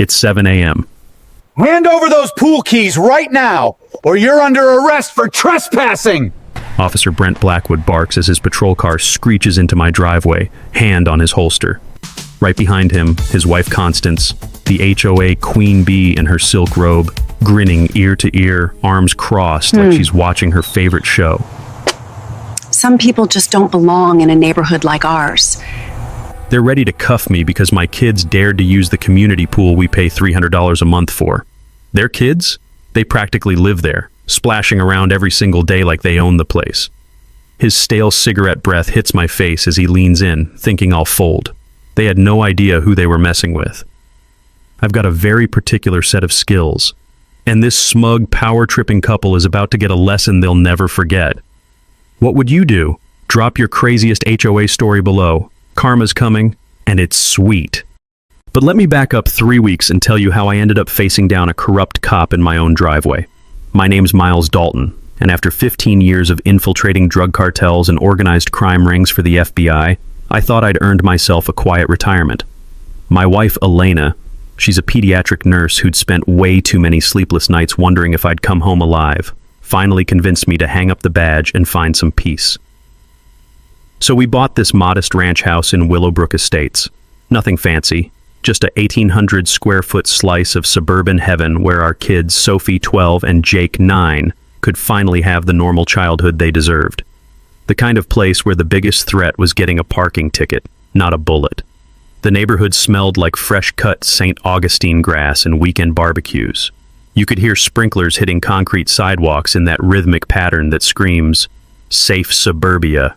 It's 7 a.m. Hand over those pool keys right now, or you're under arrest for trespassing! Officer Brent Blackwood barks as his patrol car screeches into my driveway, hand on his holster. Right behind him, his wife Constance, the HOA queen bee in her silk robe, grinning ear to ear, arms crossed like she's watching her favorite show. Some people just don't belong in a neighborhood like ours. They're ready to cuff me because my kids dared to use the community pool we pay $300 a month for. Their kids? They practically live there, splashing around every single day like they own the place. His stale cigarette breath hits my face as he leans in, thinking I'll fold. They had no idea who they were messing with. I've got a very particular set of skills, and this smug, power-tripping couple is about to get a lesson they'll never forget. What would you do? Drop your craziest HOA story below. Karma's coming, and it's sweet. But let me back up 3 weeks and tell you how I ended up facing down a corrupt cop in my own driveway. My name's Miles Dalton, and after 15 years of infiltrating drug cartels and organized crime rings for the FBI, I thought I'd earned myself a quiet retirement. My wife, Elena, she's a pediatric nurse who'd spent way too many sleepless nights wondering if I'd come home alive, finally convinced me to hang up the badge and find some peace. So we bought this modest ranch house in Willowbrook Estates. Nothing fancy, just a 1,800 square foot slice of suburban heaven where our kids, Sophie 12 and Jake 9, could finally have the normal childhood they deserved. The kind of place where the biggest threat was getting a parking ticket, not a bullet. The neighborhood smelled like fresh-cut St. Augustine grass and weekend barbecues. You could hear sprinklers hitting concrete sidewalks in that rhythmic pattern that screams, "Safe Suburbia."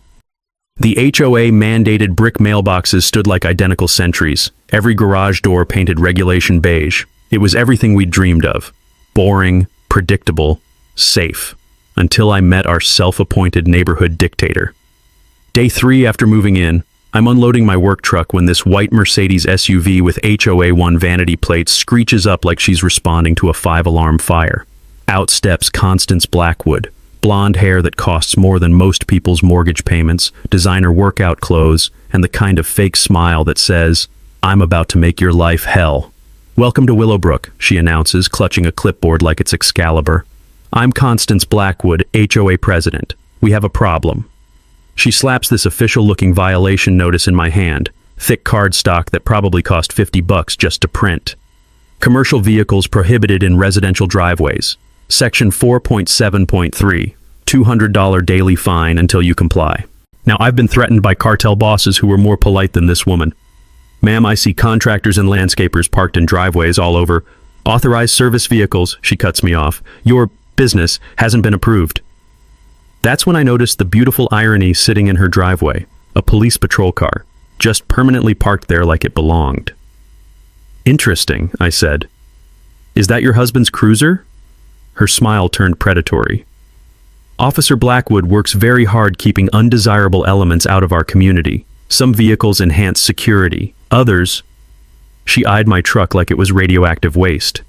The HOA mandated brick mailboxes stood like identical sentries, every garage door painted regulation beige. It was everything we'd dreamed of. Boring, predictable, safe. Until I met our self-appointed neighborhood dictator. Day 3 after moving in, I'm unloading my work truck when this white Mercedes SUV with HOA1 vanity plates screeches up like she's responding to a 5-alarm fire. Out steps Constance Blackwood, blonde hair that costs more than most people's mortgage payments, designer workout clothes, and the kind of fake smile that says, "I'm about to make your life hell." "Welcome to Willowbrook," she announces, clutching a clipboard like it's Excalibur. "I'm Constance Blackwood, HOA president. We have a problem." She slaps this official-looking violation notice in my hand, thick cardstock that probably cost $50 just to print. Commercial vehicles prohibited in residential driveways. Section 4.7.3, $200 daily fine until you comply. Now, I've been threatened by cartel bosses who were more polite than this woman. "Ma'am, I see contractors and landscapers parked in driveways all over. Authorized service vehicles," she cuts me off. "Your business hasn't been approved." That's when I noticed the beautiful irony sitting in her driveway, a police patrol car, just permanently parked there like it belonged. "Interesting," I said. "Is that your husband's cruiser?" Her smile turned predatory. "Officer Blackwood works very hard keeping undesirable elements out of our community. Some vehicles enhance security. Others..." She eyed my truck like it was radioactive waste.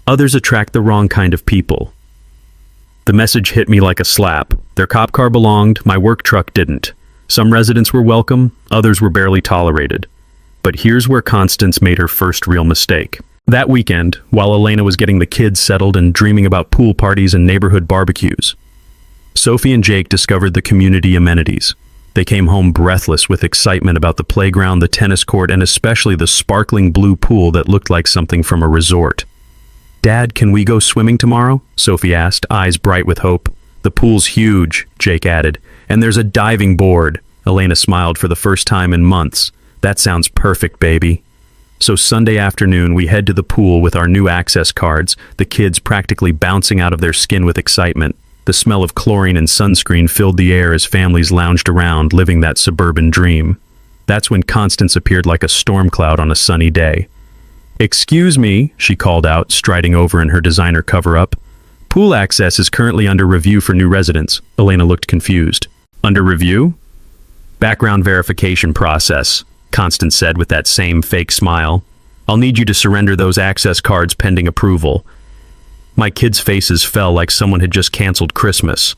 "Others attract the wrong kind of people." The message hit me like a slap. Their cop car belonged, my work truck didn't. Some residents were welcome, others were barely tolerated. But here's where Constance made her first real mistake. That weekend, while Elena was getting the kids settled and dreaming about pool parties and neighborhood barbecues, Sophie and Jake discovered the community amenities. They came home breathless with excitement about the playground, the tennis court, and especially the sparkling blue pool that looked like something from a resort. "Dad, can we go swimming tomorrow?" Sophie asked, eyes bright with hope. "The pool's huge," Jake added, "and there's a diving board." Elena smiled for the first time in months. "That sounds perfect, baby." So Sunday afternoon, we head to the pool with our new access cards, the kids practically bouncing out of their skin with excitement. The smell of chlorine and sunscreen filled the air as families lounged around, living that suburban dream. That's when Constance appeared like a storm cloud on a sunny day. "Excuse me," she called out, striding over in her designer cover-up. "Pool access is currently under review for new residents." Elena looked confused. "Under review?" "Background verification process," Constance said with that same fake smile. "I'll need you to surrender those access cards pending approval." My kids' faces fell like someone had just canceled Christmas.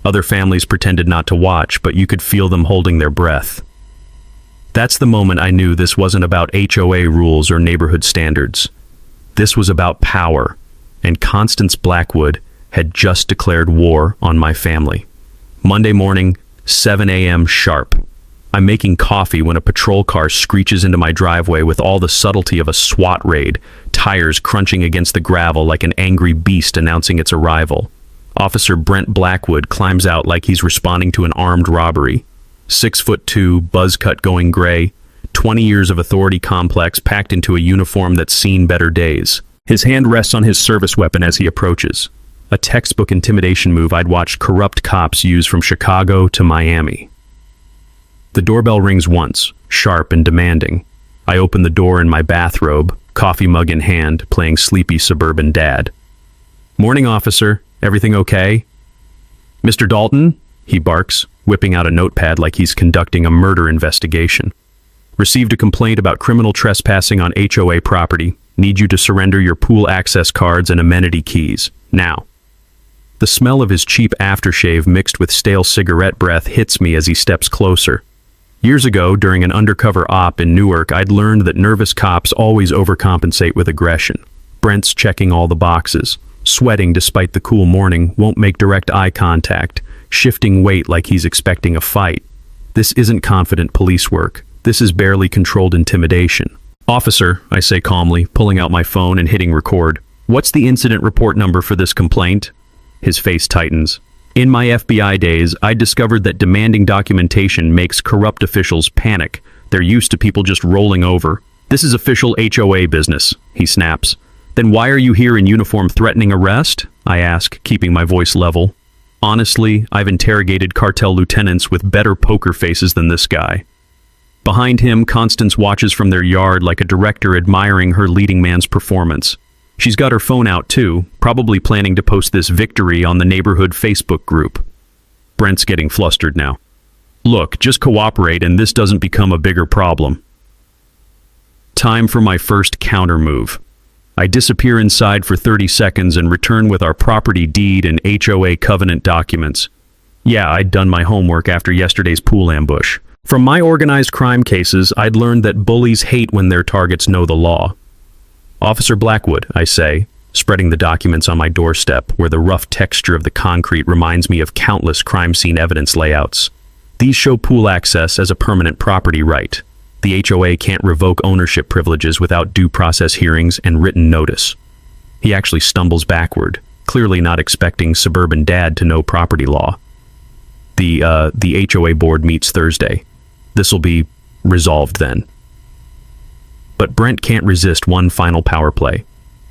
Other families pretended not to watch, but you could feel them holding their breath. That's the moment I knew this wasn't about HOA rules or neighborhood standards. This was about power, and Constance Blackwood had just declared war on my family. Monday morning, 7 a.m. sharp. I'm making coffee when a patrol car screeches into my driveway with all the subtlety of a SWAT raid, tires crunching against the gravel like an angry beast announcing its arrival. Officer Brent Blackwood climbs out like he's responding to an armed robbery. 6'2", buzz cut going gray, 20 years of authority complex packed into a uniform that's seen better days. His hand rests on his service weapon as he approaches. A textbook intimidation move I'd watched corrupt cops use from Chicago to Miami. The doorbell rings once, sharp and demanding. I open the door in my bathrobe, coffee mug in hand, playing sleepy suburban dad. "Morning, officer. Everything okay?" "Mr. Dalton?" he barks, whipping out a notepad like he's conducting a murder investigation. "Received a complaint about criminal trespassing on HOA property. Need you to surrender your pool access cards and amenity keys. Now." The smell of his cheap aftershave mixed with stale cigarette breath hits me as he steps closer. Years ago, during an undercover op in Newark, I'd learned that nervous cops always overcompensate with aggression. Brent's checking all the boxes, sweating despite the cool morning, won't make direct eye contact, shifting weight like he's expecting a fight. This isn't confident police work. This is barely controlled intimidation. "Officer," I say calmly, pulling out my phone and hitting record. "What's the incident report number for this complaint?" His face tightens. "In my FBI days, I discovered that demanding documentation makes corrupt officials panic. They're used to people just rolling over. This is official HOA business," he snaps. "Then why are you here in uniform threatening arrest?" I ask, keeping my voice level. Honestly, I've interrogated cartel lieutenants with better poker faces than this guy. Behind him, Constance watches from their yard like a director admiring her leading man's performance. She's got her phone out too, probably planning to post this victory on the neighborhood Facebook group. Brent's getting flustered now. "Look, just cooperate and this doesn't become a bigger problem." Time for my first counter move. I disappear inside for 30 seconds and return with our property deed and HOA covenant documents. Yeah, I'd done my homework after yesterday's pool ambush. From my organized crime cases, I'd learned that bullies hate when their targets know the law. "Officer Blackwood," I say, spreading the documents on my doorstep, where the rough texture of the concrete reminds me of countless crime scene evidence layouts. "These show pool access as a permanent property right. The HOA can't revoke ownership privileges without due process hearings and written notice." He actually stumbles backward, clearly not expecting Suburban Dad to know property law. The HOA board meets Thursday. This'll be resolved then." But Brent can't resist one final power play.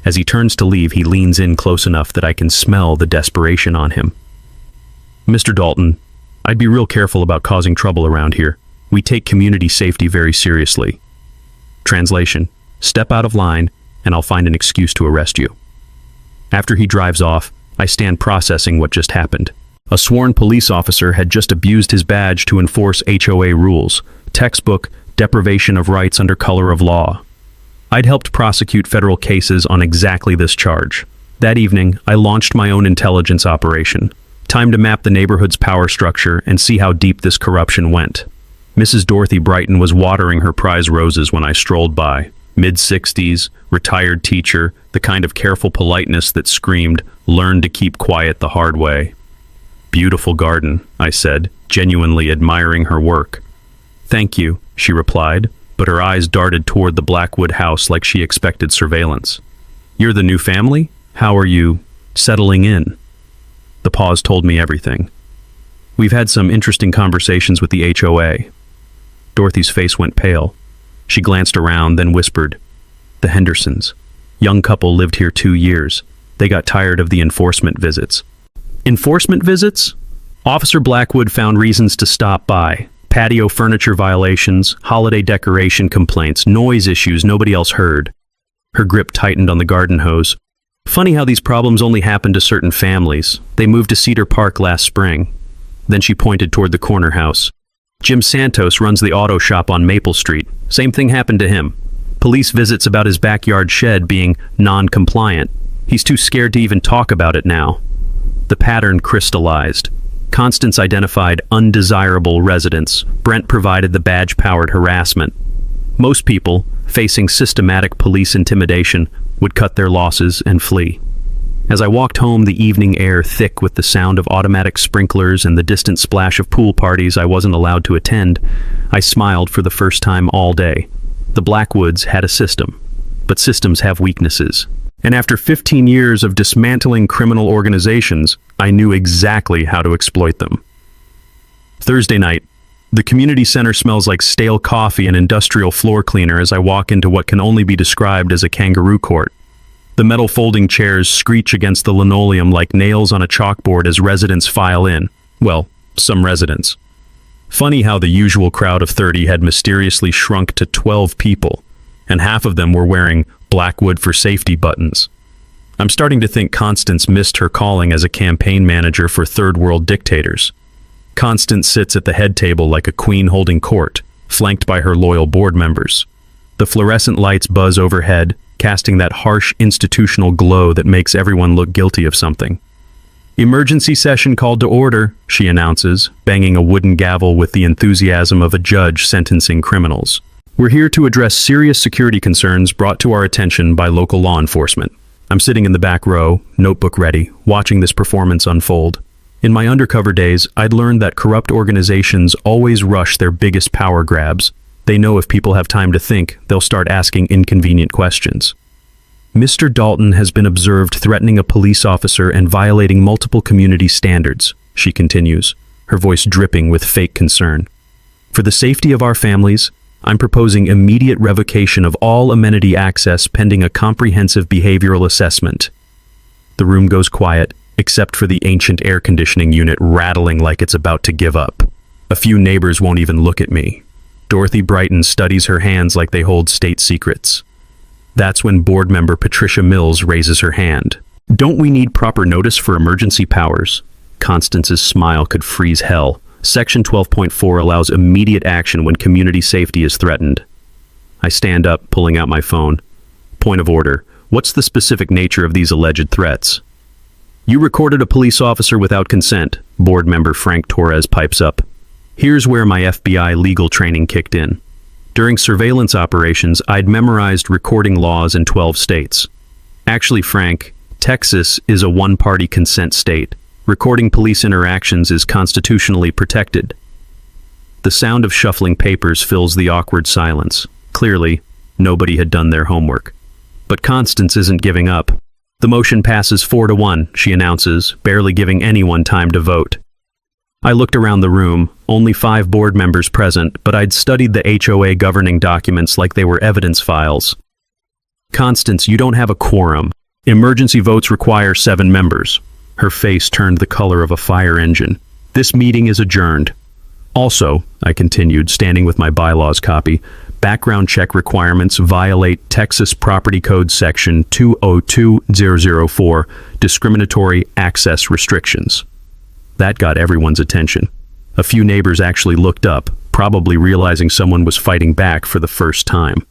As he turns to leave, he leans in close enough that I can smell the desperation on him. "Mr. Dalton, I'd be real careful about causing trouble around here. We take community safety very seriously." Translation: step out of line, and I'll find an excuse to arrest you. After he drives off, I stand processing what just happened. A sworn police officer had just abused his badge to enforce HOA rules. Textbook deprivation of rights under color of law. I'd helped prosecute federal cases on exactly this charge. That evening, I launched my own intelligence operation. Time to map the neighborhood's power structure and see how deep this corruption went. Mrs. Dorothy Brighton was watering her prize roses when I strolled by. Mid-60s, retired teacher, the kind of careful politeness that screamed, "Learn to keep quiet the hard way." "Beautiful garden," I said, genuinely admiring her work. "Thank you," she replied, but her eyes darted toward the Blackwood house like she expected surveillance. "You're the new family? How are you settling in?" The pause told me everything. "We've had some interesting conversations with the HOA. Dorothy's face went pale. She glanced around, then whispered, "The Hendersons. Young couple lived here 2 years. They got tired of the enforcement visits." "Enforcement visits?" Officer Blackwood found reasons to stop by. Patio furniture violations, holiday decoration complaints, noise issues nobody else heard. Her grip tightened on the garden hose. "Funny how these problems only happen to certain families. They moved to Cedar Park last spring." Then she pointed toward the corner house. "Jim Santos runs the auto shop on Maple Street. Same thing happened to him. Police visits about his backyard shed being non-compliant. He's too scared to even talk about it now." The pattern crystallized. Constance identified undesirable residents. Brent provided the badge-powered harassment. Most people, facing systematic police intimidation, would cut their losses and flee. As I walked home, the evening air thick with the sound of automatic sprinklers and the distant splash of pool parties I wasn't allowed to attend, I smiled for the first time all day. The Blackwoods had a system, but systems have weaknesses. And after 15 years of dismantling criminal organizations, I knew exactly how to exploit them. Thursday night, the community center smells like stale coffee and industrial floor cleaner as I walk into what can only be described as a kangaroo court. The metal folding chairs screech against the linoleum like nails on a chalkboard as residents file in. Well, some residents. Funny how the usual crowd of 30 had mysteriously shrunk to 12 people, and half of them were wearing Blackwood for safety buttons. I'm starting to think Constance missed her calling as a campaign manager for third world dictators. Constance sits at the head table like a queen holding court, flanked by her loyal board members. The fluorescent lights buzz overhead, casting that harsh institutional glow that makes everyone look guilty of something. "Emergency session called to order," she announces, banging a wooden gavel with the enthusiasm of a judge sentencing criminals. "We're here to address serious security concerns brought to our attention by local law enforcement." I'm sitting in the back row, notebook ready, watching this performance unfold. In my undercover days, I'd learned that corrupt organizations always rush their biggest power grabs. They know if people have time to think, they'll start asking inconvenient questions. "Mr. Dalton has been observed threatening a police officer and violating multiple community standards," she continues, her voice dripping with fake concern. "For the safety of our families, I'm proposing immediate revocation of all amenity access pending a comprehensive behavioral assessment." The room goes quiet, except for the ancient air conditioning unit rattling like it's about to give up. A few neighbors won't even look at me. Dorothy Brighton studies her hands like they hold state secrets. That's when board member Patricia Mills raises her hand. "Don't we need proper notice for emergency powers?" Constance's smile could freeze hell. Section 12.4 allows immediate action when community safety is threatened. I stand up, pulling out my phone. "Point of order. What's the specific nature of these alleged threats?" "You recorded a police officer without consent," board member Frank Torres pipes up. Here's where my FBI legal training kicked in. During surveillance operations, I'd memorized recording laws in 12 states. Actually, Frank, Texas is a one-party consent state. Recording police interactions is constitutionally protected. The sound of shuffling papers fills the awkward silence. Clearly, nobody had done their homework. But Constance isn't giving up. "The motion passes 4-1, she announces, barely giving anyone time to vote. I looked around the room, only 5 board members present, but I'd studied the HOA governing documents like they were evidence files. "Constance, you don't have a quorum. Emergency votes require 7 members. Her face turned the color of a fire engine. "This meeting is adjourned." "Also," I continued, standing with my bylaws copy, "background check requirements violate Texas Property Code Section 202004, discriminatory access restrictions." That got everyone's attention. A few neighbors actually looked up, probably realizing someone was fighting back for the first time.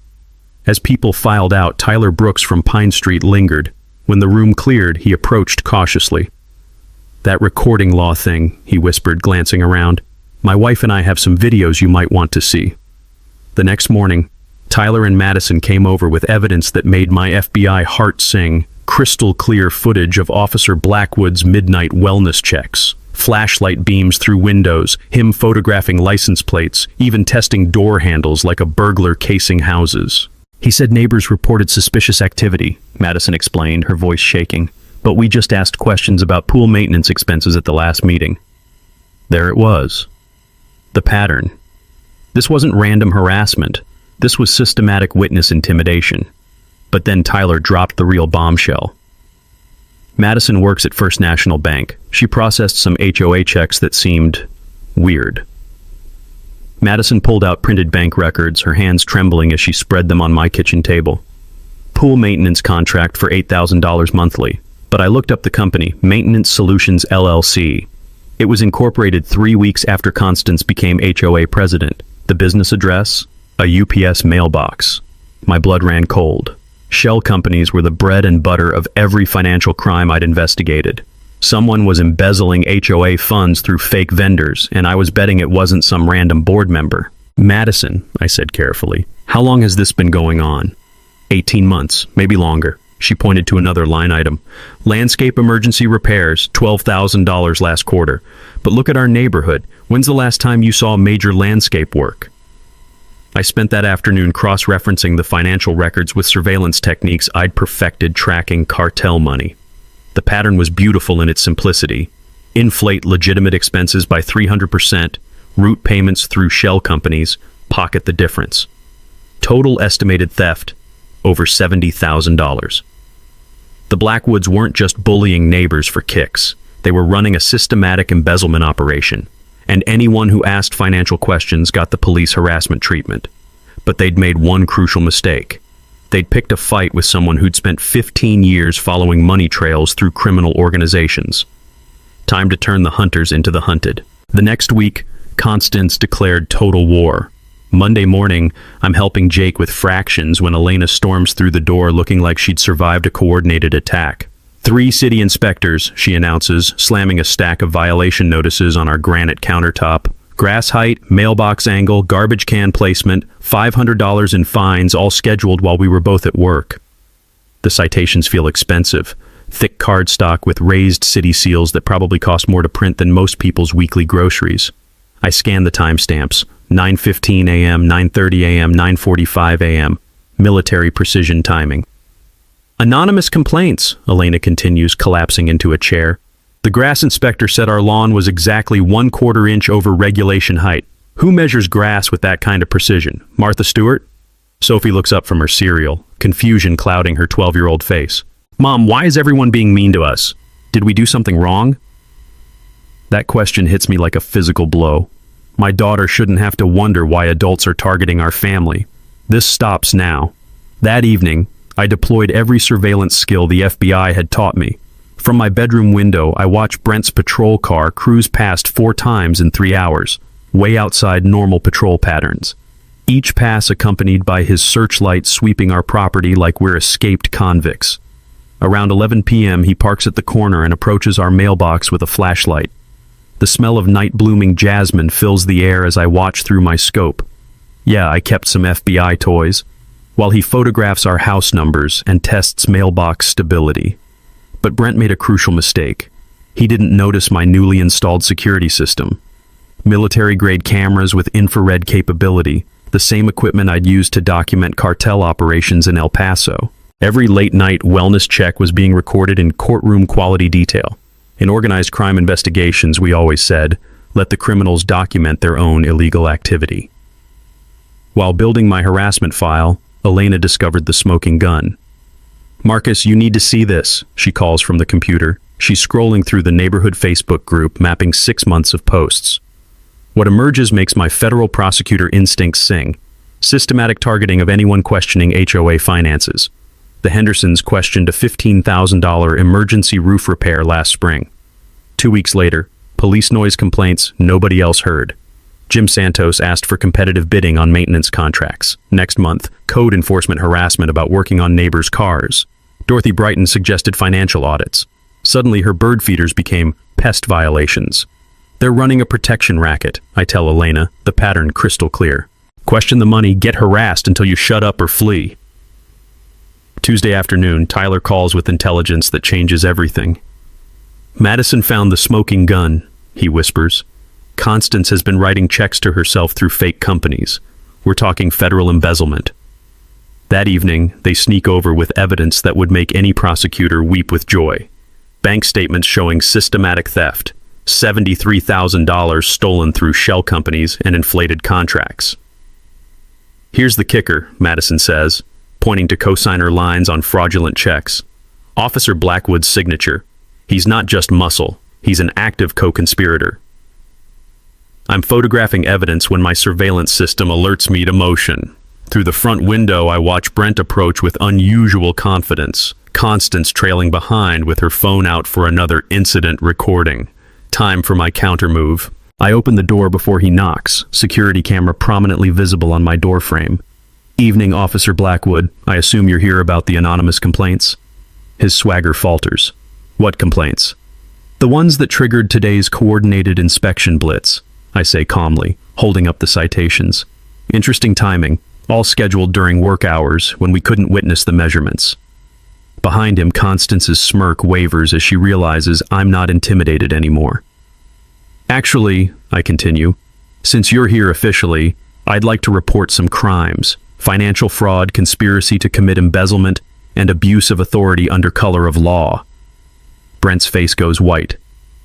As people filed out, Tyler Brooks from Pine Street lingered. When the room cleared, he approached cautiously. "That recording law thing," he whispered, glancing around. "My wife and I have some videos you might want to see." The next morning, Tyler and Madison came over with evidence that made my FBI heart sing. Crystal clear footage of Officer Blackwood's midnight wellness checks. Flashlight beams through windows, him photographing license plates, even testing door handles like a burglar casing houses. "He said neighbors reported suspicious activity," Madison explained, her voice shaking. "But we just asked questions about pool maintenance expenses at the last meeting." There it was. The pattern. This wasn't random harassment. This was systematic witness intimidation. But then Tyler dropped the real bombshell. Madison works at First National Bank. She processed some HOA checks that seemed weird. Madison pulled out printed bank records, her hands trembling as she spread them on my kitchen table. Pool maintenance contract for $8,000 monthly. But I looked up the company, Maintenance Solutions LLC. It was incorporated 3 weeks after Constance became HOA president. The business address? A UPS mailbox. My blood ran cold. Shell companies were the bread and butter of every financial crime I'd investigated. Someone was embezzling HOA funds through fake vendors, and I was betting it wasn't some random board member. "Madison," I said carefully, "how long has this been going on?" 18 months, maybe longer. She pointed to another line item. Landscape emergency repairs, $12,000 last quarter. But look at our neighborhood. When's the last time you saw major landscape work? I spent that afternoon cross-referencing the financial records with surveillance techniques I'd perfected tracking cartel money. The pattern was beautiful in its simplicity. Inflate legitimate expenses by 300%, route payments through shell companies, pocket the difference. Total estimated theft, over $70,000. The Blackwoods weren't just bullying neighbors for kicks. They were running a systematic embezzlement operation, and anyone who asked financial questions got the police harassment treatment. But they'd made one crucial mistake. They'd picked a fight with someone who'd spent 15 years following money trails through criminal organizations. Time to turn the hunters into the hunted. The next week, Constance declared total war. Monday morning, I'm helping Jake with fractions when Elena storms through the door looking like she'd survived a coordinated attack. 3 city inspectors, she announces, slamming a stack of violation notices on our granite countertop. Grass height, mailbox angle, garbage can placement, $500 in fines, all scheduled while we were both at work. The citations feel expensive. Thick cardstock with raised city seals that probably cost more to print than most people's weekly groceries. I scan the timestamps. 9:15 a.m., 9:30 a.m., 9:45 a.m. Military precision timing. Anonymous complaints, Elena continues, collapsing into a chair. The grass inspector said our lawn was exactly 1/4 inch over regulation height. Who measures grass with that kind of precision? Martha Stewart? Sophie looks up from her cereal, confusion clouding her 12-year-old face. Mom, why is everyone being mean to us? Did we do something wrong? That question hits me like a physical blow. My daughter shouldn't have to wonder why adults are targeting our family. This stops now. That evening, I deployed every surveillance skill the FBI had taught me. From my bedroom window, I watched Brent's patrol car cruise past 4 times in 3 hours, way outside normal patrol patterns. Each pass accompanied by his searchlight sweeping our property like we're escaped convicts. Around 11 p.m., he parks at the corner and approaches our mailbox with a flashlight. The smell of night-blooming jasmine fills the air as I watch through my scope. Yeah, I kept some FBI toys, while he photographs our house numbers and tests mailbox stability. But Brent made a crucial mistake. He didn't notice my newly installed security system. Military-grade cameras with infrared capability, the same equipment I'd used to document cartel operations in El Paso. Every late-night wellness check was being recorded in courtroom-quality detail. In organized crime investigations, we always said, let the criminals document their own illegal activity. While building my harassment file, Elena discovered the smoking gun. Marcus, you need to see this, she calls from the computer. She's scrolling through the neighborhood Facebook group, mapping 6 months of posts. What emerges makes my federal prosecutor instincts sing. Systematic targeting of anyone questioning HOA finances. The Hendersons questioned a $15,000 emergency roof repair last spring. 2 weeks later, police noise complaints nobody else heard. Jim Santos asked for competitive bidding on maintenance contracts. Next month, code enforcement harassment about working on neighbors' cars. Dorothy Brighton suggested financial audits. Suddenly, her bird feeders became pest violations. They're running a protection racket, I tell Elena, the pattern crystal clear. Question the money, get harassed until you shut up or flee. Tuesday afternoon, Tyler calls with intelligence that changes everything. Madison found the smoking gun, he whispers. Constance has been writing checks to herself through fake companies. We're talking federal embezzlement. That evening, they sneak over with evidence that would make any prosecutor weep with joy. Bank statements showing systematic theft, $73,000 stolen through shell companies and inflated contracts. Here's the kicker, Madison says, pointing to cosigner lines on fraudulent checks. Officer Blackwood's signature. He's not just muscle, he's an active co-conspirator. I'm photographing evidence when my surveillance system alerts me to motion. Through the front window, I watch Brent approach with unusual confidence, Constance trailing behind with her phone out for another incident recording. Time for my countermove. I open the door before he knocks, security camera prominently visible on my doorframe. Evening, Officer Blackwood. I assume you're here about the anonymous complaints? His swagger falters. What complaints? The ones that triggered today's coordinated inspection blitz, I say calmly, holding up the citations. Interesting timing, all scheduled during work hours when we couldn't witness the measurements. Behind him, Constance's smirk wavers as she realizes I'm not intimidated anymore. Actually, I continue, since you're here officially, I'd like to report some crimes: financial fraud, conspiracy to commit embezzlement, and abuse of authority under color of law. Brent's face goes white.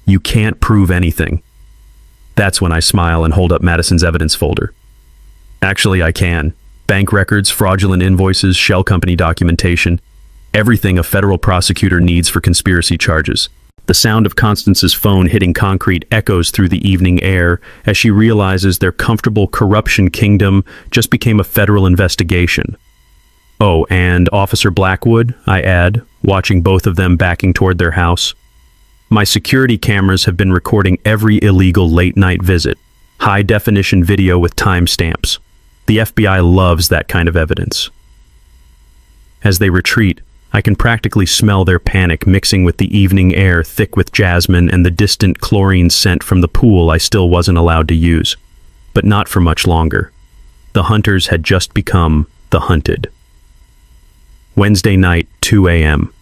You can't prove anything. That's when I smile and hold up Madison's evidence folder. Actually, I can. Bank records, fraudulent invoices, shell company documentation, everything a federal prosecutor needs for conspiracy charges. The sound of Constance's phone hitting concrete echoes through the evening air as she realizes their comfortable corruption kingdom just became a federal investigation. Oh, and Officer Blackwood, I add, watching both of them backing toward their house. My security cameras have been recording every illegal late-night visit. High-definition video with timestamps. The FBI loves that kind of evidence. As they retreat, I can practically smell their panic mixing with the evening air thick with jasmine and the distant chlorine scent from the pool I still wasn't allowed to use. But not for much longer. The hunters had just become the hunted. Wednesday night, 2 a.m.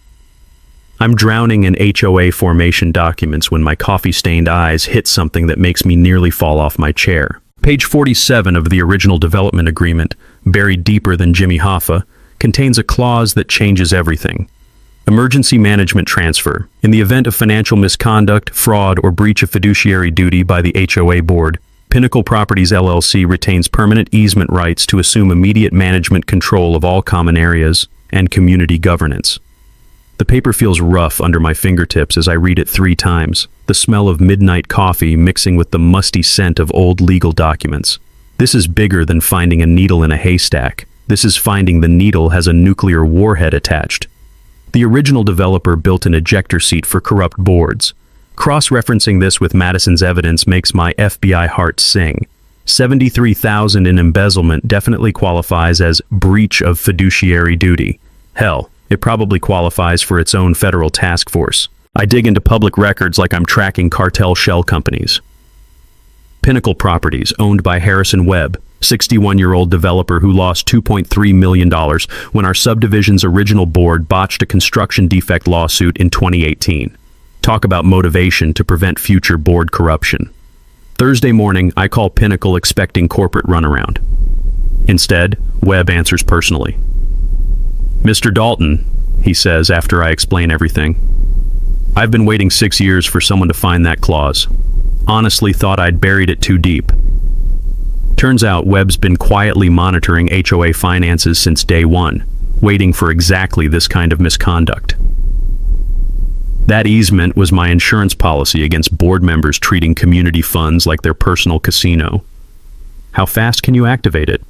I'm drowning in HOA formation documents when my coffee-stained eyes hit something that makes me nearly fall off my chair. Page 47 of the original development agreement, buried deeper than Jimmy Hoffa, contains a clause that changes everything. Emergency management transfer. In the event of financial misconduct, fraud, or breach of fiduciary duty by the HOA board, Pinnacle Properties LLC retains permanent easement rights to assume immediate management control of all common areas and community governance. The paper feels rough under my fingertips as I read it 3 times, the smell of midnight coffee mixing with the musty scent of old legal documents. This is bigger than finding a needle in a haystack. This is finding the needle has a nuclear warhead attached. The original developer built an ejector seat for corrupt boards. Cross-referencing this with Madison's evidence makes my FBI heart sing. $73,000 in embezzlement definitely qualifies as breach of fiduciary duty. Hell, it probably qualifies for its own federal task force. I dig into public records like I'm tracking cartel shell companies. Pinnacle Properties, owned by Harrison Webb, 61-year-old developer who lost $2.3 million when our subdivision's original board botched a construction defect lawsuit in 2018. Talk about motivation to prevent future board corruption. Thursday morning, I call Pinnacle expecting corporate runaround. Instead, Webb answers personally. Mr. Dalton, he says after I explain everything. I've been waiting 6 years for someone to find that clause. Honestly thought I'd buried it too deep. Turns out Webb's been quietly monitoring HOA finances since day one, waiting for exactly this kind of misconduct. That easement was my insurance policy against board members treating community funds like their personal casino. How fast can you activate it?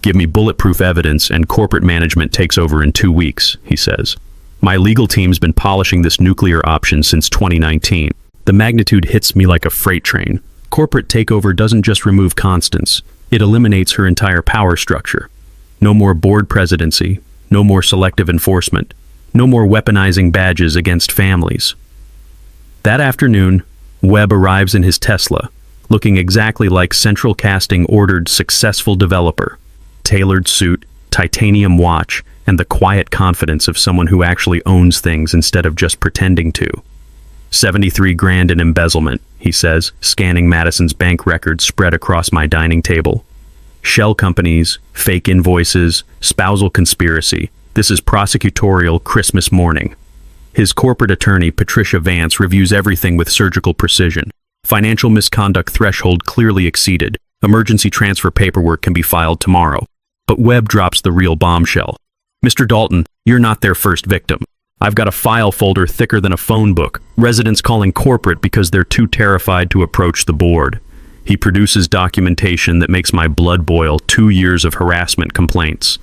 Give me bulletproof evidence and corporate management takes over in 2 weeks, he says. My legal team's been polishing this nuclear option since 2019. The magnitude hits me like a freight train. Corporate takeover doesn't just remove Constance, it eliminates her entire power structure. No more board presidency, no more selective enforcement, no more weaponizing badges against families. That afternoon, Webb arrives in his Tesla, looking exactly like Central Casting ordered successful developer. Tailored suit, titanium watch, and the quiet confidence of someone who actually owns things instead of just pretending to. 73 grand in embezzlement, he says, scanning Madison's bank records spread across my dining table. Shell companies, fake invoices, spousal conspiracy. This is prosecutorial Christmas morning. His corporate attorney, Patricia Vance, reviews everything with surgical precision. Financial misconduct threshold clearly exceeded. Emergency transfer paperwork can be filed tomorrow. But Webb drops the real bombshell. Mr. Dalton, you're not their first victim. I've got a file folder thicker than a phone book. Residents calling corporate because they're too terrified to approach the board. He produces documentation that makes my blood boil. 2 years of harassment complaints.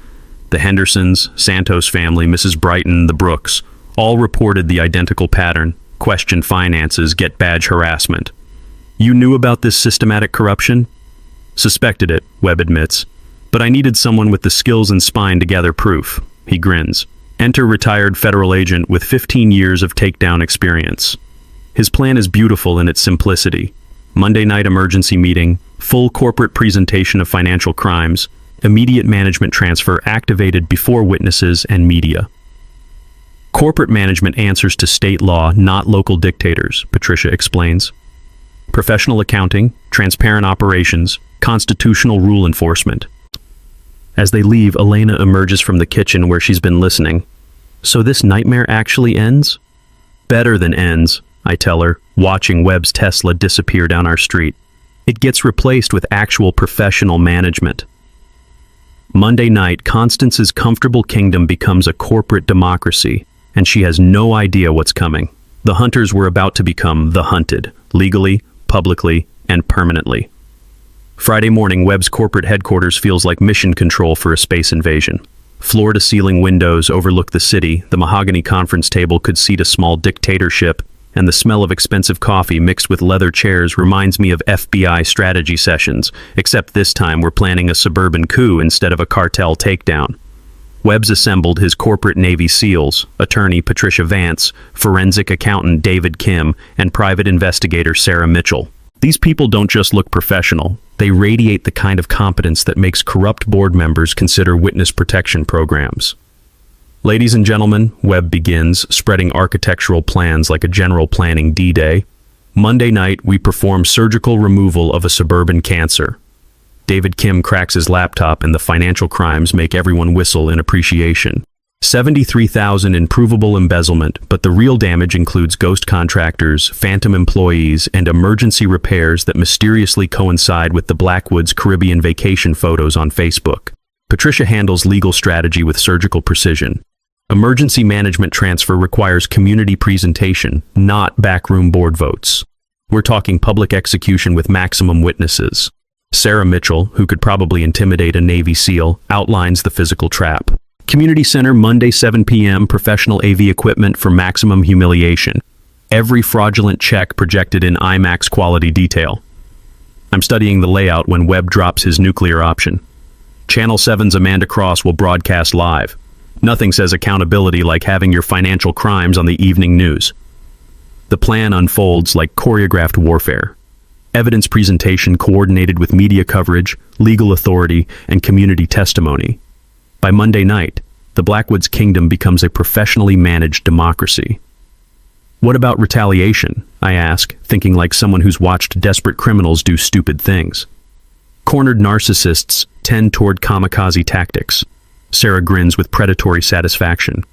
The Hendersons, Santos family, Mrs. Brighton, the Brooks, all reported the identical pattern. Question finances, get badge harassment. You knew about this systematic corruption? Suspected it, Webb admits. But I needed someone with the skills and spine to gather proof. He grins. Enter retired federal agent with 15 years of takedown experience. His plan is beautiful in its simplicity. Monday night emergency meeting, full corporate presentation of financial crimes, immediate management transfer activated before witnesses and media. Corporate management answers to state law, not local dictators, Patricia explains. Professional accounting, transparent operations, constitutional rule enforcement. As they leave, Elena emerges from the kitchen where she's been listening. So this nightmare actually ends? Better than ends, I tell her, watching Webb's Tesla disappear down our street. It gets replaced with actual professional management. Monday night, Constance's comfortable kingdom becomes a corporate democracy, and she has no idea what's coming. The hunters were about to become the hunted, legally, publicly, and permanently. Friday morning, Webb's corporate headquarters feels like mission control for a space invasion. Floor-to-ceiling windows overlook the city, the mahogany conference table could seat a small dictatorship, and the smell of expensive coffee mixed with leather chairs reminds me of FBI strategy sessions, except this time we're planning a suburban coup instead of a cartel takedown. Webb's assembled his corporate Navy SEALs, attorney Patricia Vance, forensic accountant David Kim, and private investigator Sarah Mitchell. These people don't just look professional, they radiate the kind of competence that makes corrupt board members consider witness protection programs. Ladies and gentlemen, Webb begins, spreading architectural plans like a general planning D-Day. Monday night, we perform surgical removal of a suburban cancer. David Kim cracks his laptop and the financial crimes make everyone whistle in appreciation. $73,000 in provable embezzlement, but the real damage includes ghost contractors, phantom employees, and emergency repairs that mysteriously coincide with the Blackwoods Caribbean vacation photos on Facebook. Patricia handles legal strategy with surgical precision. Emergency management transfer requires community presentation, not backroom board votes. We're talking public execution with maximum witnesses. Sarah Mitchell, who could probably intimidate a Navy SEAL, outlines the physical trap. Community Center, Monday 7 p.m., professional AV equipment for maximum humiliation. Every fraudulent check projected in IMAX quality detail. I'm studying the layout when Webb drops his nuclear option. Channel 7's Amanda Cross will broadcast live. Nothing says accountability like having your financial crimes on the evening news. The plan unfolds like choreographed warfare. Evidence presentation coordinated with media coverage, legal authority, and community testimony. By Monday night, the Blackwoods Kingdom becomes a professionally managed democracy. What about retaliation? I ask, thinking like someone who's watched desperate criminals do stupid things. Cornered narcissists tend toward kamikaze tactics. Sarah grins with predatory satisfaction.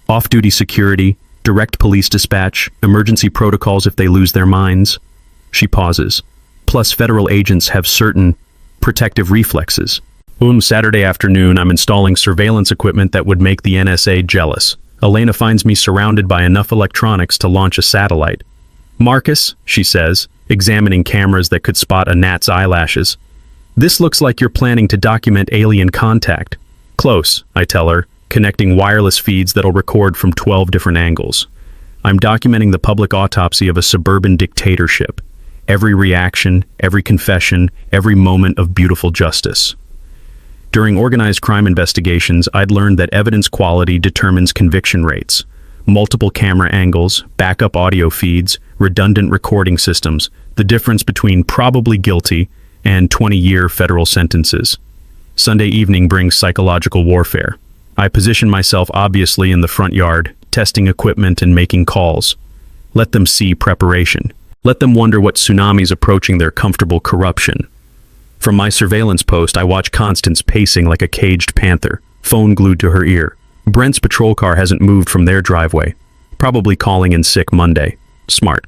Off-duty security, direct police dispatch, emergency protocols if they lose their minds. She pauses. Plus, federal agents have certain protective reflexes. Saturday afternoon, I'm installing surveillance equipment that would make the NSA jealous. Elena finds me surrounded by enough electronics to launch a satellite. Marcus, she says, examining cameras that could spot a gnat's eyelashes. This looks like you're planning to document alien contact. Close, I tell her, connecting wireless feeds that'll record from 12 different angles. I'm documenting the public autopsy of a suburban dictatorship. Every reaction, every confession, every moment of beautiful justice. During organized crime investigations, I'd learned that evidence quality determines conviction rates. Multiple camera angles, backup audio feeds, redundant recording systems, the difference between probably guilty and 20-year federal sentences. Sunday evening brings psychological warfare. I position myself obviously in the front yard, testing equipment and making calls. Let them see preparation. Let them wonder what tsunami's approaching their comfortable corruption. From my surveillance post, I watch Constance pacing like a caged panther, phone glued to her ear. Brent's patrol car hasn't moved from their driveway. Probably calling in sick Monday. Smart.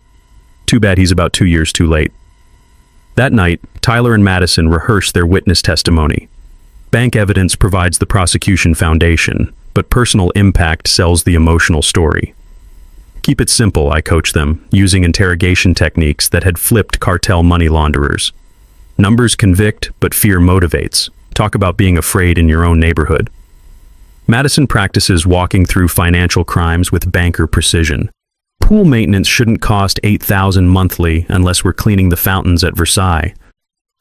Too bad he's about 2 years too late. That night, Tyler and Madison rehearse their witness testimony. Bank evidence provides the prosecution foundation, but personal impact sells the emotional story. Keep it simple, I coach them, using interrogation techniques that had flipped cartel money launderers. Numbers convict, but fear motivates. Talk about being afraid in your own neighborhood. Madison practices walking through financial crimes with banker precision. Pool maintenance shouldn't cost $8,000 monthly unless we're cleaning the fountains at Versailles.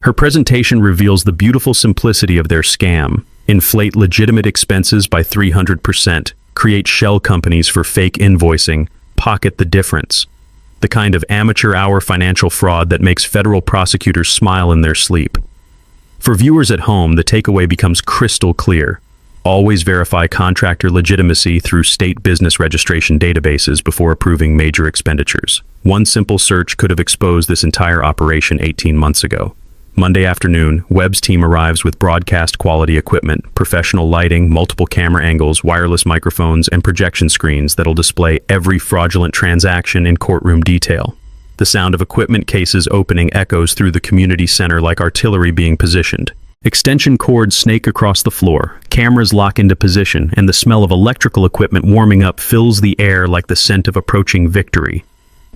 Her presentation reveals the beautiful simplicity of their scam. Inflate legitimate expenses by 300%, create shell companies for fake invoicing, pocket the difference. The kind of amateur hour financial fraud that makes federal prosecutors smile in their sleep. For viewers at home, the takeaway becomes crystal clear. Always verify contractor legitimacy through state business registration databases before approving major expenditures. One simple search could have exposed this entire operation 18 months ago. Monday afternoon, Webb's team arrives with broadcast quality equipment, professional lighting, multiple camera angles, wireless microphones, and projection screens that'll display every fraudulent transaction in courtroom detail. The sound of equipment cases opening echoes through the community center like artillery being positioned. Extension cords snake across the floor, cameras lock into position, and the smell of electrical equipment warming up fills the air like the scent of approaching victory.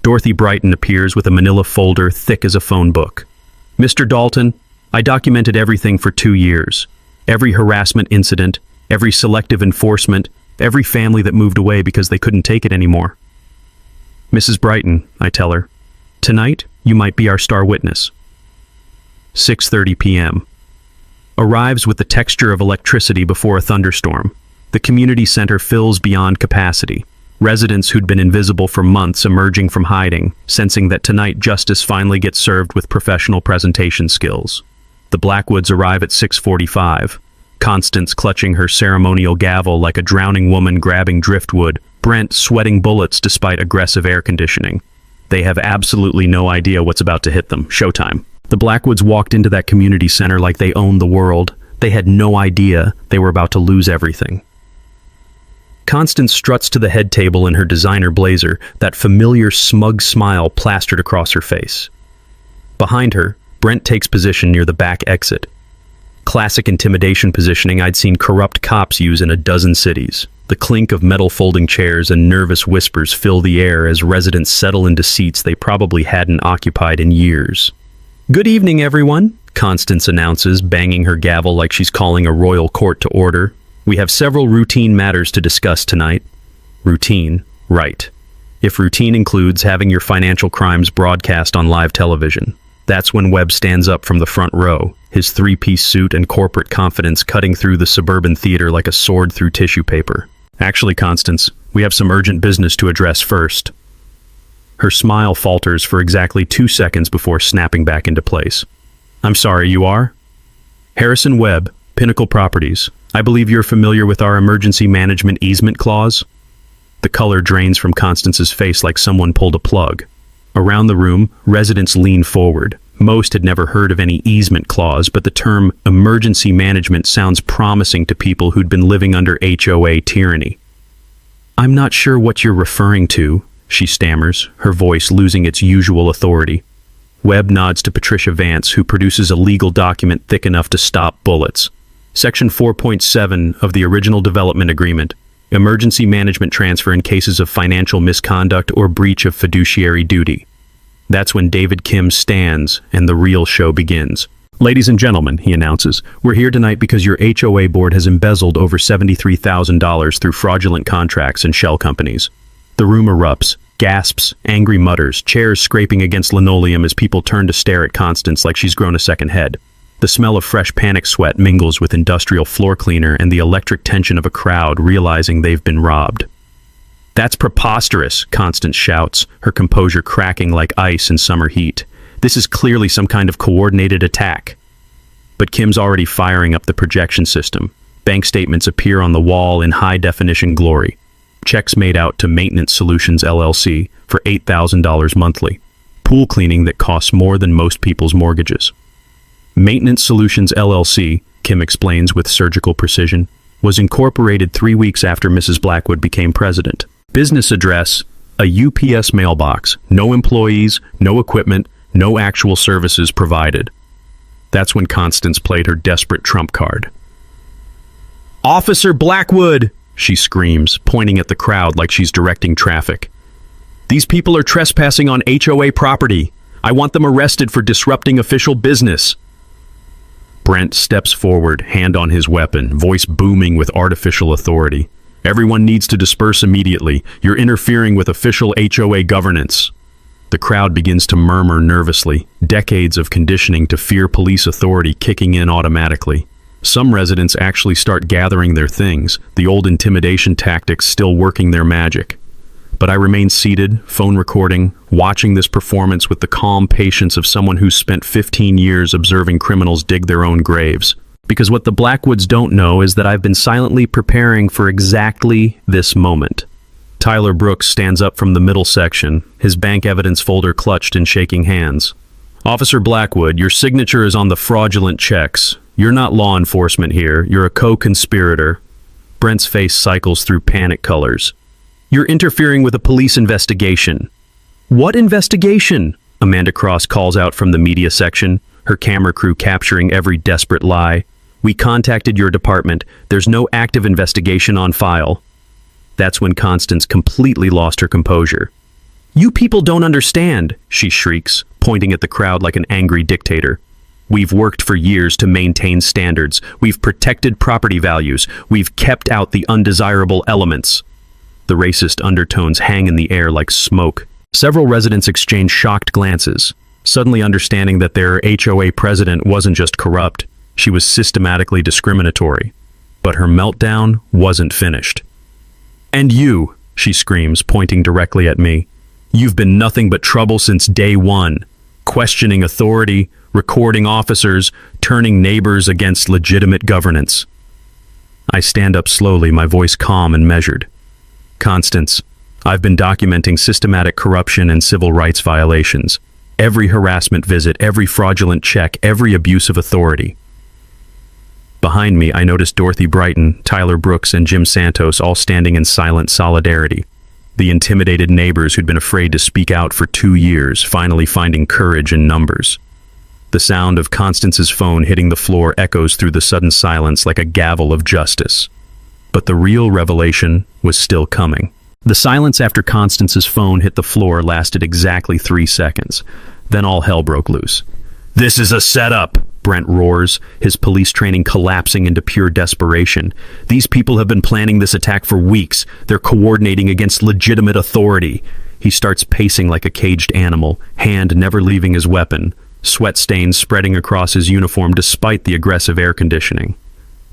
Dorothy Brighton appears with a manila folder thick as a phone book. Mr. Dalton, I documented everything for 2 years. Every harassment incident, every selective enforcement, every family that moved away because they couldn't take it anymore. Mrs. Brighton, I tell her, tonight you might be our star witness. 6:30 p.m. Arrives with the texture of electricity before a thunderstorm. The community center fills beyond capacity. Residents who'd been invisible for months emerging from hiding, sensing that tonight justice finally gets served with professional presentation skills. The Blackwoods arrive at 6:45. Constance clutching her ceremonial gavel like a drowning woman grabbing driftwood, Brent sweating bullets despite aggressive air conditioning. They have absolutely no idea what's about to hit them. Showtime. The Blackwoods walked into that community center like they owned the world. They had no idea they were about to lose everything. Constance struts to the head table in her designer blazer, that familiar smug smile plastered across her face. Behind her, Brent takes position near the back exit. Classic intimidation positioning I'd seen corrupt cops use in a dozen cities. The clink of metal folding chairs and nervous whispers fill the air as residents settle into seats they probably hadn't occupied in years. "Good evening, everyone," Constance announces, banging her gavel like she's calling a royal court to order. "We have several routine matters to discuss tonight." Routine, right. If routine includes having your financial crimes broadcast on live television. That's when Webb stands up from the front row, his three-piece suit and corporate confidence cutting through the Suburban theater like a sword through tissue paper. "Actually, Constance, we have some urgent business to address first." Her smile falters for exactly 2 seconds before snapping back into place. "I'm sorry, you are?" "Harrison Webb, Pinnacle Properties. I believe you're familiar with our emergency management easement clause?" The color drains from Constance's face like someone pulled a plug. Around the room, residents lean forward. Most had never heard of any easement clause, but the term emergency management sounds promising to people who'd been living under HOA tyranny. "I'm not sure what you're referring to," she stammers, her voice losing its usual authority. Webb nods to Patricia Vance, who produces a legal document thick enough to stop bullets. Section 4.7 of the original development agreement, emergency management transfer in cases of financial misconduct or breach of fiduciary duty. That's when David Kim stands and the real show begins. "Ladies and gentlemen," he announces, "we're here tonight because your HOA board has embezzled over $73,000 through fraudulent contracts and shell companies." The room erupts, gasps, angry mutters, chairs scraping against linoleum as people turn to stare at Constance like she's grown a second head. The smell of fresh panic sweat mingles with industrial floor cleaner and the electric tension of a crowd realizing they've been robbed. "That's preposterous," Constance shouts, her composure cracking like ice in summer heat. "This is clearly some kind of coordinated attack." But Kim's already firing up the projection system. Bank statements appear on the wall in high-definition glory. Checks made out to Maintenance Solutions LLC for $8,000 monthly. Pool cleaning that costs more than most people's mortgages. Maintenance Solutions LLC, Kim explains with surgical precision, was incorporated 3 weeks after Mrs. Blackwood became president. Business address, a UPS mailbox, no employees, no equipment, no actual services provided. That's when Constance played her desperate trump card. "Officer Blackwood!" she screams, pointing at the crowd like she's directing traffic. "These people are trespassing on HOA property. I want them arrested for disrupting official business." Brent steps forward, hand on his weapon, voice booming with artificial authority. "Everyone needs to disperse immediately. You're interfering with official HOA governance." The crowd begins to murmur nervously, decades of conditioning to fear police authority kicking in automatically. Some residents actually start gathering their things, the old intimidation tactics still working their magic. But I remain seated, phone recording, watching this performance with the calm patience of someone who's spent 15 years observing criminals dig their own graves. Because what the Blackwoods don't know is that I've been silently preparing for exactly this moment. Tyler Brooks stands up from the middle section, his bank evidence folder clutched in shaking hands. Officer Blackwood, your signature is on the fraudulent checks. You're not law enforcement here. You're a co-conspirator. Brent's face cycles through panic colors. You're interfering with a police investigation. What investigation? Amanda Cross calls out from the media section, her camera crew capturing every desperate lie. We contacted your department. There's no active investigation on file. That's when Constance completely lost her composure. You people don't understand, she shrieks, pointing at the crowd like an angry dictator. We've worked for years to maintain standards. We've protected property values. We've kept out the undesirable elements. The racist undertones hang in the air like smoke. Several residents exchange shocked glances, suddenly understanding that their HOA president wasn't just corrupt, she was systematically discriminatory. But her meltdown wasn't finished. And you, she screams, pointing directly at me. You've been nothing but trouble since day one, questioning authority, recording officers, turning neighbors against legitimate governance. I stand up slowly, my voice calm and measured. Constance, I've been documenting systematic corruption and civil rights violations. Every harassment visit, every fraudulent check, every abuse of authority. Behind me, I noticed Dorothy Brighton, Tyler Brooks, and Jim Santos all standing in silent solidarity. The intimidated neighbors who'd been afraid to speak out for 2 years, finally finding courage in numbers. The sound of Constance's phone hitting the floor echoes through the sudden silence like a gavel of justice. But the real revelation was still coming. The silence after Constance's phone hit the floor lasted exactly 3 seconds. Then all hell broke loose. This is a setup, Brent roars, his police training collapsing into pure desperation. These people have been planning this attack for weeks. They're coordinating against legitimate authority. He starts pacing like a caged animal, hand never leaving his weapon, sweat stains spreading across his uniform despite the aggressive air conditioning.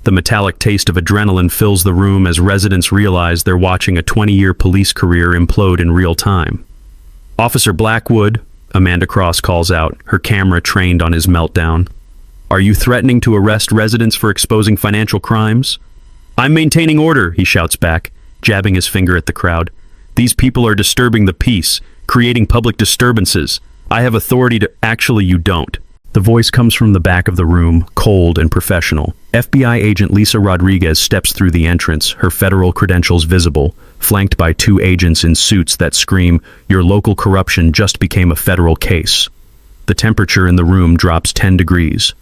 The metallic taste of adrenaline fills the room as residents realize they're watching a 20-year police career implode in real time. Officer Blackwood, Amanda Cross calls out, her camera trained on his meltdown. Are you threatening to arrest residents for exposing financial crimes? I'm maintaining order, he shouts back, jabbing his finger at the crowd. These people are disturbing the peace, creating public disturbances. I have authority to— Actually, you don't. The voice comes from the back of the room, cold and professional. FBI agent Lisa Rodriguez steps through the entrance, her federal credentials visible, flanked by 2 agents in suits that scream, "Your local corruption just became a federal case." The temperature in the room drops 10 degrees.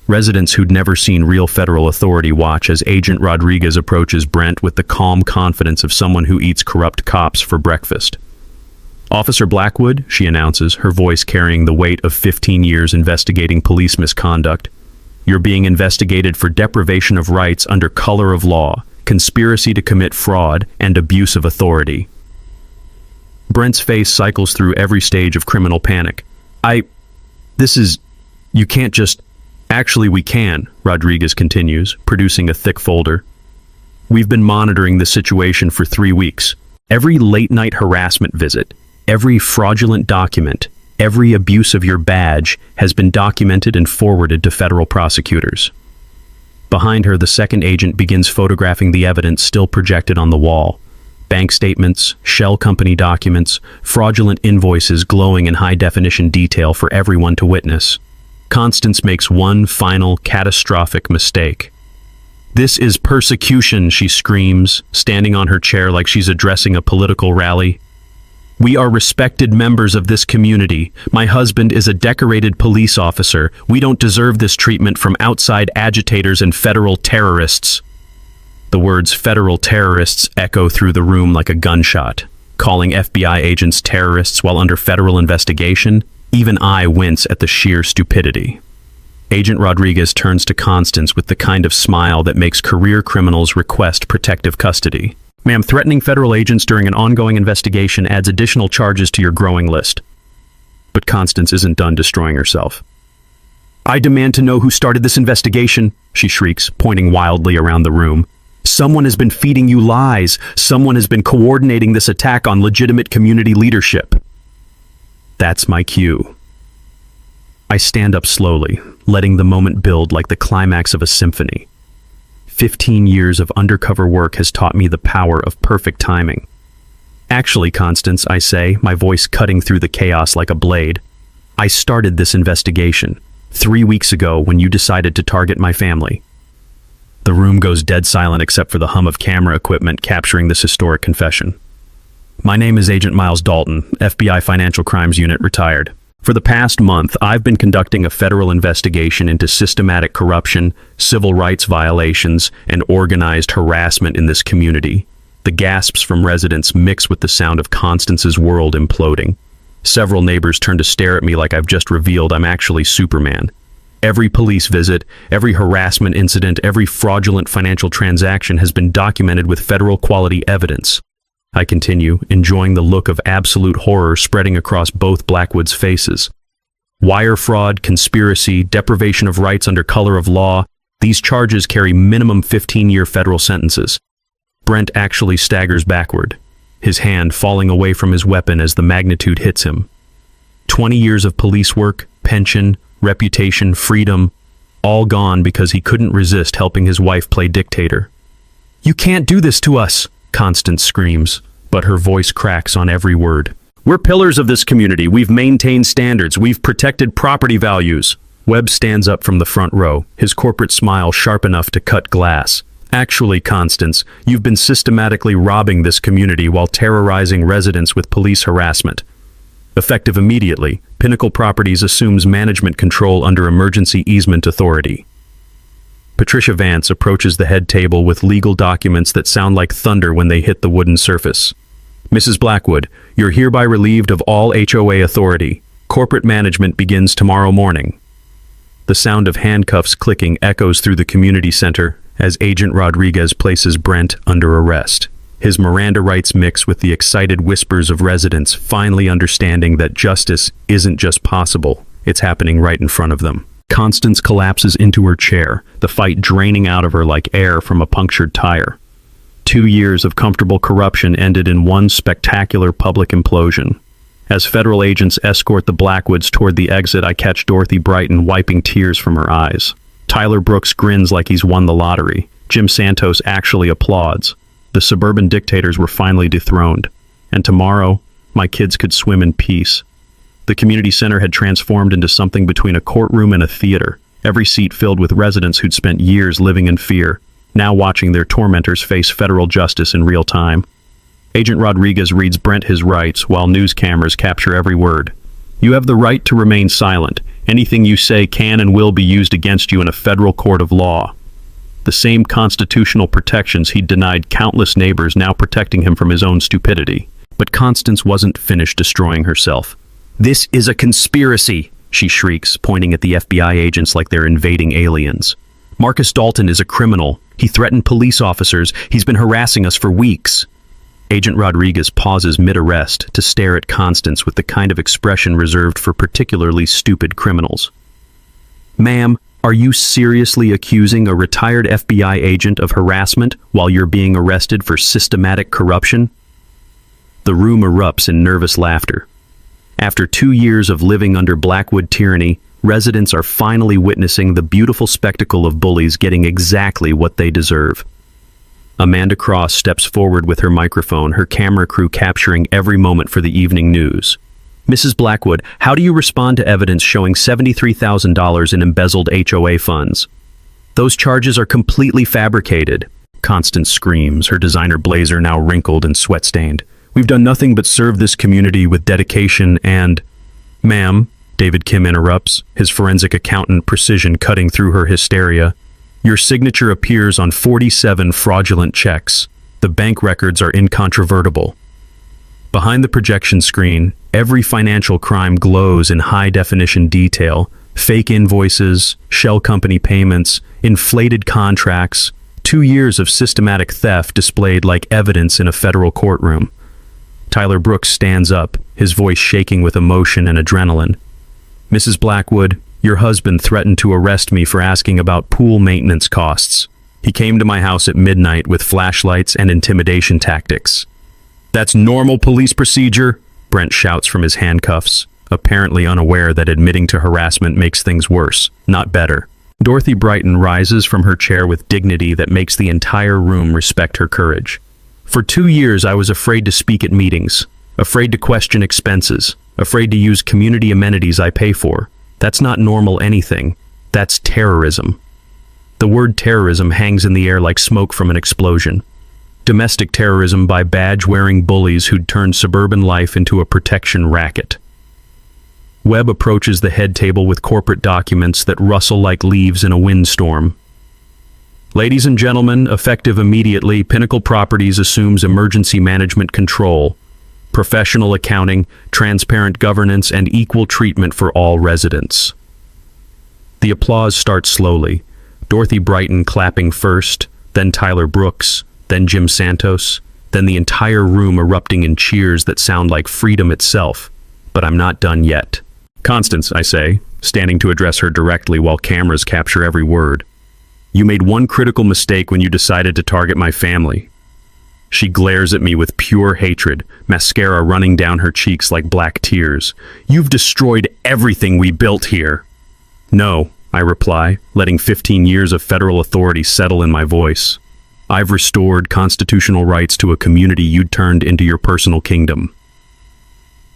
Residents who'd never seen real federal authority watch as Agent Rodriguez approaches Brent with the calm confidence of someone who eats corrupt cops for breakfast. Officer Blackwood, she announces, her voice carrying the weight of 15 years investigating police misconduct. You're being investigated for deprivation of rights under color of law, conspiracy to commit fraud, and abuse of authority. Brent's face cycles through every stage of criminal panic. You can't just— Actually, we can, Rodriguez continues, producing a thick folder. We've been monitoring the situation for 3 weeks. Every late-night harassment visit, every fraudulent document, every abuse of your badge has been documented and forwarded to federal prosecutors. Behind her, the second agent begins photographing the evidence still projected on the wall. Bank statements, shell company documents, fraudulent invoices glowing in high-definition detail for everyone to witness. Constance makes one final, catastrophic mistake. This is persecution, she screams, standing on her chair like she's addressing a political rally. We are respected members of this community. My husband is a decorated police officer. We don't deserve this treatment from outside agitators and federal terrorists. The words federal terrorists echo through the room like a gunshot. Calling FBI agents terrorists while under federal investigation? Even I wince at the sheer stupidity. Agent Rodriguez turns to Constance with the kind of smile that makes career criminals request protective custody. Ma'am, threatening federal agents during an ongoing investigation adds additional charges to your growing list. But Constance isn't done destroying herself. I demand to know who started this investigation, she shrieks, pointing wildly around the room. Someone has been feeding you lies. Someone has been coordinating this attack on legitimate community leadership. That's my cue. I stand up slowly, letting the moment build like the climax of a symphony. 15 years of undercover work has taught me the power of perfect timing. Actually, Constance, I say, my voice cutting through the chaos like a blade, I started this investigation 3 weeks ago when you decided to target my family. The room goes dead silent except for the hum of camera equipment capturing this historic confession. My name is Agent Miles Dalton, FBI Financial Crimes Unit, retired. For the past month, I've been conducting a federal investigation into systematic corruption, civil rights violations, and organized harassment in this community. The gasps from residents mix with the sound of Constance's world imploding. Several neighbors turn to stare at me like I've just revealed I'm actually Superman. Every police visit, every harassment incident, every fraudulent financial transaction has been documented with federal quality evidence. I continue, enjoying the look of absolute horror spreading across both Blackwood's faces. Wire fraud, conspiracy, deprivation of rights under color of law, these charges carry minimum 15-year federal sentences. Brent actually staggers backward, his hand falling away from his weapon as the magnitude hits him. 20 years of police work, pension, reputation, freedom, all gone because he couldn't resist helping his wife play dictator. "You can't do this to us," Constance screams, but her voice cracks on every word. "We're pillars of this community. We've maintained standards. We've protected property values." Webb stands up from the front row, his corporate smile sharp enough to cut glass. "Actually, Constance, you've been systematically robbing this community while terrorizing residents with police harassment. Effective immediately, Pinnacle Properties assumes management control under emergency easement authority." Patricia Vance approaches the head table with legal documents that sound like thunder when they hit the wooden surface. "Mrs. Blackwood, you're hereby relieved of all HOA authority. Corporate management begins tomorrow morning." The sound of handcuffs clicking echoes through the community center as Agent Rodriguez places Brent under arrest. His Miranda rights mix with the excited whispers of residents finally understanding that justice isn't just possible, it's happening right in front of them. Constance collapses into her chair, the fight draining out of her like air from a punctured tire. 2 years of comfortable corruption ended in one spectacular public implosion. As federal agents escort the Blackwoods toward the exit, I catch Dorothy Brighton wiping tears from her eyes. Tyler Brooks grins like he's won the lottery. Jim Santos actually applauds. The suburban dictators were finally dethroned. And tomorrow, my kids could swim in peace. The community center had transformed into something between a courtroom and a theater, every seat filled with residents who'd spent years living in fear, now watching their tormentors face federal justice in real time. Agent Rodriguez reads Brent his rights while news cameras capture every word. "You have the right to remain silent. Anything you say can and will be used against you in a federal court of law." The same constitutional protections he'd denied countless neighbors now protecting him from his own stupidity. But Constance wasn't finished destroying herself. "This is a conspiracy," she shrieks, pointing at the FBI agents like they're invading aliens. "Marcus Dalton is a criminal. He threatened police officers. He's been harassing us for weeks." Agent Rodriguez pauses mid-arrest to stare at Constance with the kind of expression reserved for particularly stupid criminals. "Ma'am, are you seriously accusing a retired FBI agent of harassment while you're being arrested for systematic corruption?" The room erupts in nervous laughter. After 2 years of living under Blackwood tyranny, residents are finally witnessing the beautiful spectacle of bullies getting exactly what they deserve. Amanda Cross steps forward with her microphone, her camera crew capturing every moment for the evening news. "Mrs. Blackwood, how do you respond to evidence showing $73,000 in embezzled HOA funds?" "Those charges are completely fabricated," Constance screams, her designer blazer now wrinkled and sweat-stained. "We've done nothing but serve this community with dedication and—" "Ma'am," David Kim interrupts, his forensic accountant precision cutting through her hysteria, "your signature appears on 47 fraudulent checks. The bank records are incontrovertible." Behind the projection screen, every financial crime glows in high-definition detail. Fake invoices, shell company payments, inflated contracts, 2 years of systematic theft displayed like evidence in a federal courtroom. Tyler Brooks stands up, his voice shaking with emotion and adrenaline. "Mrs. Blackwood, your husband threatened to arrest me for asking about pool maintenance costs. He came to my house at midnight with flashlights and intimidation tactics." "That's normal police procedure," Brent shouts from his handcuffs. apparently unaware that admitting to harassment makes things worse, not better. Dorothy Brighton rises from her chair with dignity that makes the entire room respect her courage. For 2 years, I was afraid to speak at meetings, afraid to question expenses, afraid to use community amenities I pay for. That's not normal anything. That's terrorism. The word terrorism hangs in the air like smoke from an explosion. Domestic terrorism by badge-wearing bullies who'd turned suburban life into a protection racket. Webb approaches the head table with corporate documents that rustle like leaves in a windstorm. Ladies and gentlemen, effective immediately, Pinnacle Properties assumes emergency management control, professional accounting, transparent governance, and equal treatment for all residents. The applause starts slowly, Dorothy Brighton clapping first, then Tyler Brooks, then Jim Santos, then the entire room erupting in cheers that sound like freedom itself. But I'm not done yet. Constance, I say, standing to address her directly while cameras capture every word. You made one critical mistake when you decided to target my family. She glares at me with pure hatred, mascara running down her cheeks like black tears. You've destroyed everything we built here. No, I reply, letting 15 years of federal authority settle in my voice. I've restored constitutional rights to a community you'd turned into your personal kingdom.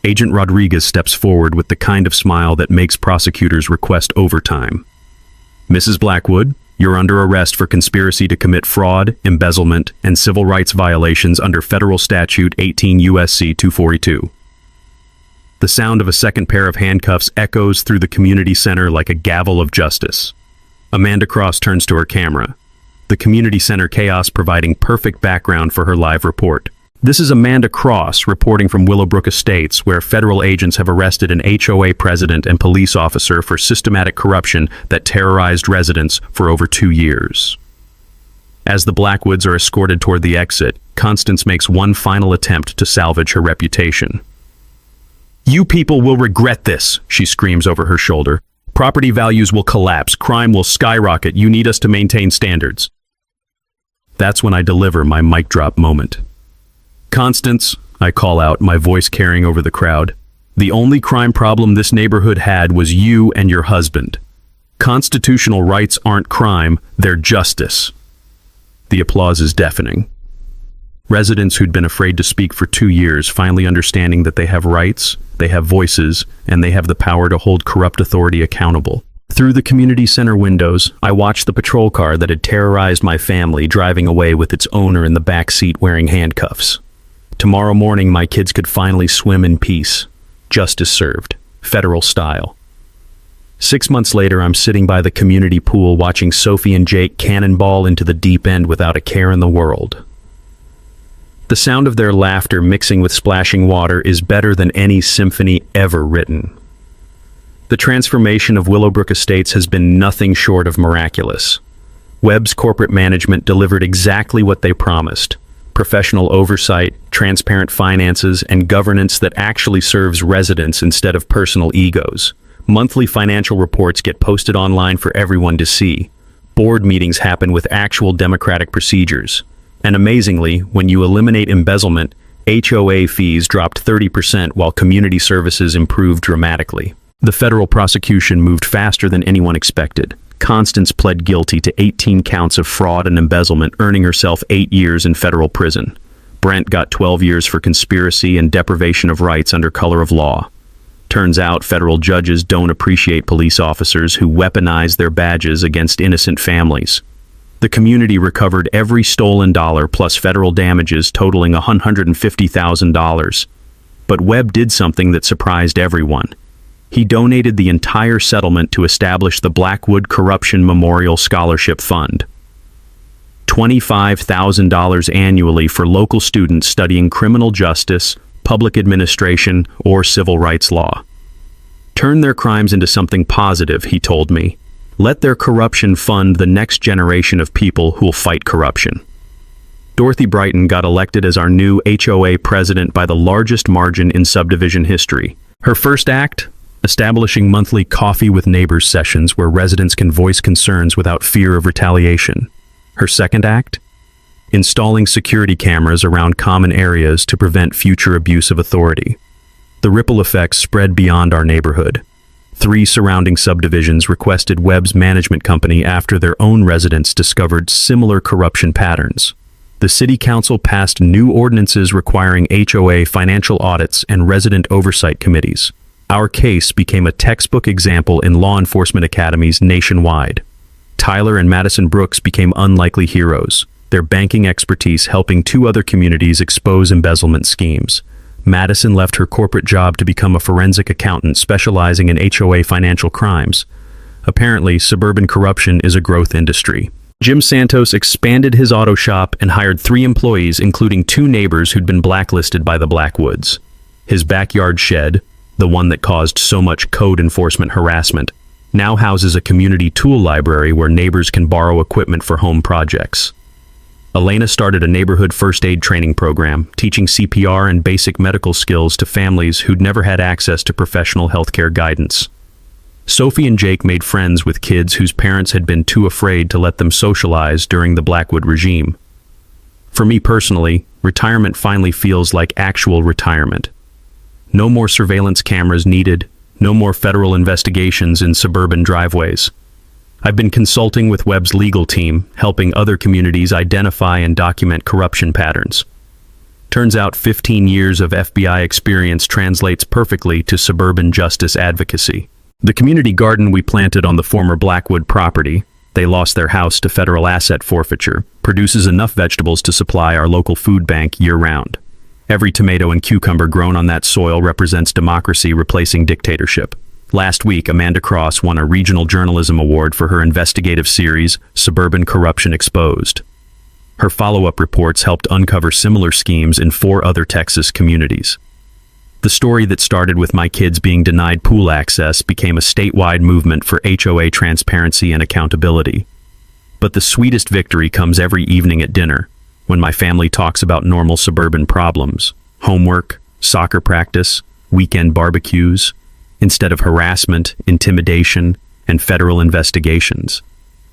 Agent Rodriguez steps forward with the kind of smile that makes prosecutors request overtime. Mrs. Blackwood, you're under arrest for conspiracy to commit fraud, embezzlement, and civil rights violations under Federal Statute 18 U.S.C. 242. The sound of a second pair of handcuffs echoes through the community center like a gavel of justice. Amanda Cross turns to her camera, the community center chaos providing perfect background for her live report. This is Amanda Cross reporting from Willowbrook Estates, where federal agents have arrested an HOA president and police officer for systematic corruption that terrorized residents for over 2 years. As the Blackwoods are escorted toward the exit, Constance makes one final attempt to salvage her reputation. You people will regret this, she screams over her shoulder. Property values will collapse, crime will skyrocket, you need us to maintain standards. That's when I deliver my mic drop moment. Constance, I call out, my voice carrying over the crowd. The only crime problem this neighborhood had was you and your husband. Constitutional rights aren't crime, they're justice. The applause is deafening. Residents who'd been afraid to speak for 2 years finally understanding that they have rights, they have voices, and they have the power to hold corrupt authority accountable. Through the community center windows, I watched the patrol car that had terrorized my family driving away with its owner in the back seat wearing handcuffs. Tomorrow morning, my kids could finally swim in peace. Justice served, federal style. 6 months later, I'm sitting by the community pool watching Sophie and Jake cannonball into the deep end without a care in the world. The sound of their laughter mixing with splashing water is better than any symphony ever written. The transformation of Willowbrook Estates has been nothing short of miraculous. Webb's corporate management delivered exactly what they promised. Professional oversight, transparent finances, and governance that actually serves residents instead of personal egos. Monthly financial reports get posted online for everyone to see. Board meetings happen with actual democratic procedures. And amazingly, when you eliminate embezzlement, HOA fees dropped 30% while community services improved dramatically. The federal prosecution moved faster than anyone expected. Constance pled guilty to 18 counts of fraud and embezzlement, earning herself 8 years in federal prison. Brent got 12 years for conspiracy and deprivation of rights under color of law. Turns out federal judges don't appreciate police officers who weaponize their badges against innocent families. The community recovered every stolen dollar plus federal damages totaling $150,000. But Webb did something that surprised everyone. He donated the entire settlement to establish the Blackwood Corruption Memorial Scholarship Fund. $25,000 annually for local students studying criminal justice, public administration, or civil rights law. Turn their crimes into something positive, he told me. Let their corruption fund the next generation of people who'll fight corruption. Dorothy Brighton got elected as our new HOA president by the largest margin in subdivision history. Her first act? Establishing monthly coffee with neighbors sessions where residents can voice concerns without fear of retaliation. Her second act? Installing security cameras around common areas to prevent future abuse of authority. The ripple effects spread beyond our neighborhood. 3 surrounding subdivisions requested Webb's management company after their own residents discovered similar corruption patterns. The city council passed new ordinances requiring HOA financial audits and resident oversight committees. Our case became a textbook example in law enforcement academies nationwide. Tyler and Madison Brooks became unlikely heroes, their banking expertise helping 2 other communities expose embezzlement schemes. Madison left her corporate job to become a forensic accountant specializing in HOA financial crimes. Apparently, suburban corruption is a growth industry. Jim Santos expanded his auto shop and hired 3 employees, including 2 neighbors who'd been blacklisted by the Blackwoods. His backyard shed, the one that caused so much code enforcement harassment, now houses a community tool library where neighbors can borrow equipment for home projects. Elena started a neighborhood first aid training program, teaching CPR and basic medical skills to families who'd never had access to professional healthcare guidance. Sophie and Jake made friends with kids whose parents had been too afraid to let them socialize during the Blackwood regime. For me personally, retirement finally feels like actual retirement. No more surveillance cameras needed, no more federal investigations in suburban driveways. I've been consulting with Webb's legal team, helping other communities identify and document corruption patterns. Turns out 15 years of FBI experience translates perfectly to suburban justice advocacy. The community garden we planted on the former Blackwood property, they lost their house to federal asset forfeiture, produces enough vegetables to supply our local food bank year-round. Every tomato and cucumber grown on that soil represents democracy replacing dictatorship. Last week, Amanda Cross won a regional journalism award for her investigative series, Suburban Corruption Exposed. Her follow-up reports helped uncover similar schemes in 4 other Texas communities. The story that started with my kids being denied pool access became a statewide movement for HOA transparency and accountability. But the sweetest victory comes every evening at dinner, when my family talks about normal suburban problems, homework, soccer practice, weekend barbecues, instead of harassment, intimidation, and federal investigations.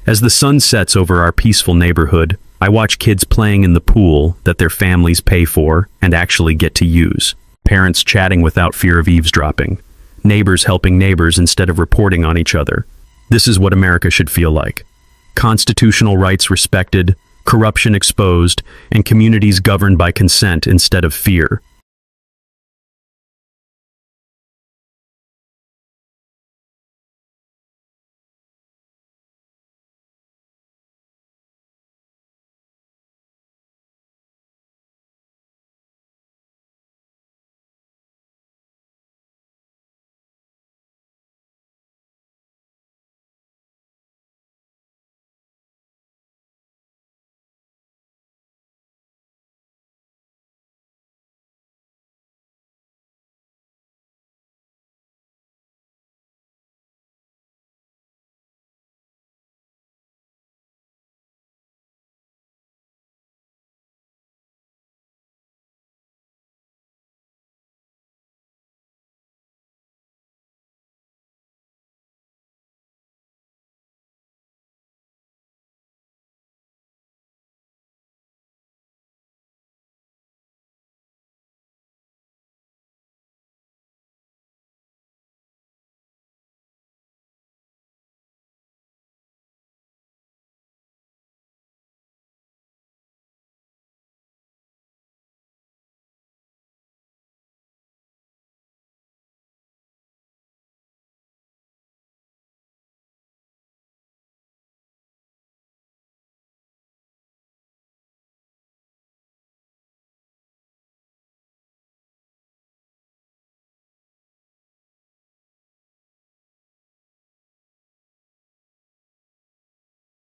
As the sun sets over our peaceful neighborhood, I watch kids playing in the pool that their families pay for and actually get to use. Parents chatting without fear of eavesdropping. Neighbors helping neighbors instead of reporting on each other. This is what America should feel like. Constitutional rights respected, corruption exposed, and communities governed by consent instead of fear.